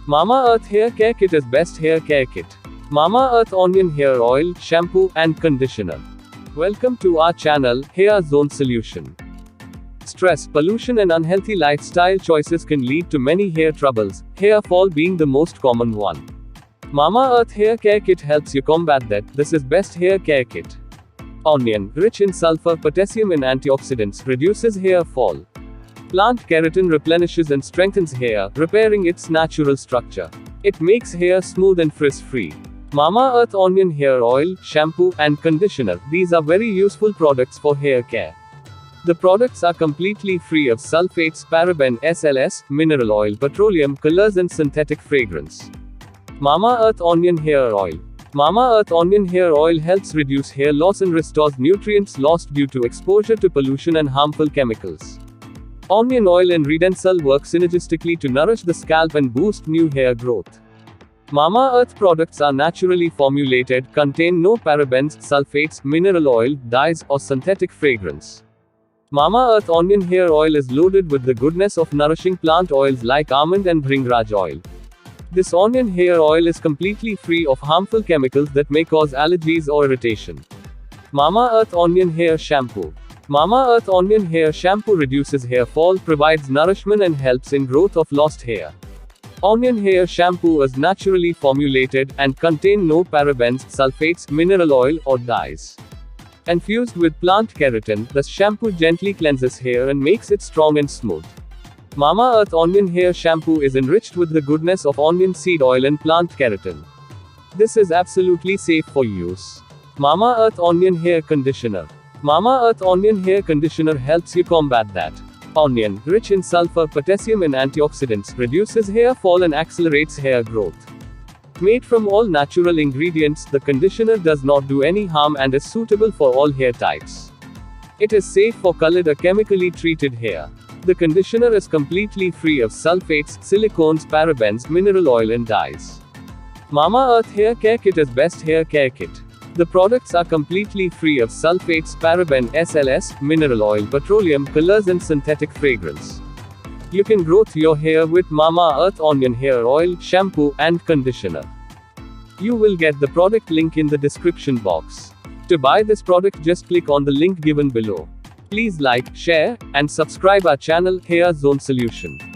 Mamaearth Hair Care Kit is best hair care kit. Mamaearth Onion Hair Oil, Shampoo and Conditioner. Welcome to our channel, Hair Zone Solution. Stress, pollution and unhealthy lifestyle choices can lead to many hair troubles, hair fall being the most common one. Mamaearth Hair Care Kit helps you combat that. This is best hair care kit. Onion, rich in sulfur, potassium and antioxidants, reduces hair fall. Plant keratin replenishes and strengthens hair, repairing its natural structure. It makes hair smooth and frizz-free. Mamaearth Onion Hair Oil, Shampoo, and Conditioner. These are very useful products for hair care. The products are completely free of sulfates, paraben, SLS, mineral oil, petroleum, colors and synthetic fragrance. Mamaearth Onion Hair Oil. Mamaearth Onion Hair Oil helps reduce hair loss and restores nutrients lost due to exposure to pollution and harmful chemicals. Onion oil and Redensol work synergistically to nourish the scalp and boost new hair growth. Mamaearth products are naturally formulated, contain no parabens, sulfates, mineral oil, dyes, or synthetic fragrance. Mamaearth Onion Hair Oil is loaded with the goodness of nourishing plant oils like almond and bhringraj oil. This onion hair oil is completely free of harmful chemicals that may cause allergies or irritation. Mamaearth Onion Hair Shampoo. Mamaearth Onion Hair Shampoo reduces hair fall, provides nourishment and helps in growth of lost hair. Onion Hair Shampoo is naturally formulated, and contain no parabens, sulfates, mineral oil, or dyes. Infused with plant keratin, the shampoo gently cleanses hair and makes it strong and smooth. Mamaearth Onion Hair Shampoo is enriched with the goodness of onion seed oil and plant keratin. This is absolutely safe for use. Mamaearth Onion Hair Conditioner. Mamaearth Onion Hair Conditioner helps you combat that. Onion, rich in sulfur, potassium and antioxidants, reduces hair fall and accelerates hair growth. Made from all natural ingredients, the conditioner does not do any harm and is suitable for all hair types. It is safe for colored or chemically treated hair. The conditioner is completely free of sulfates, silicones, parabens, mineral oil and dyes. Mamaearth Hair Care Kit is best hair care kit. The products are completely free of sulfates, paraben, SLS, mineral oil, petroleum, colors and synthetic fragrance. You can grow your hair with Mamaearth Onion Hair Oil, Shampoo, and Conditioner. You will get the product link in the description box. To buy this product, just click on the link given below. Please like, share, and subscribe our channel, Hair Zone Solution.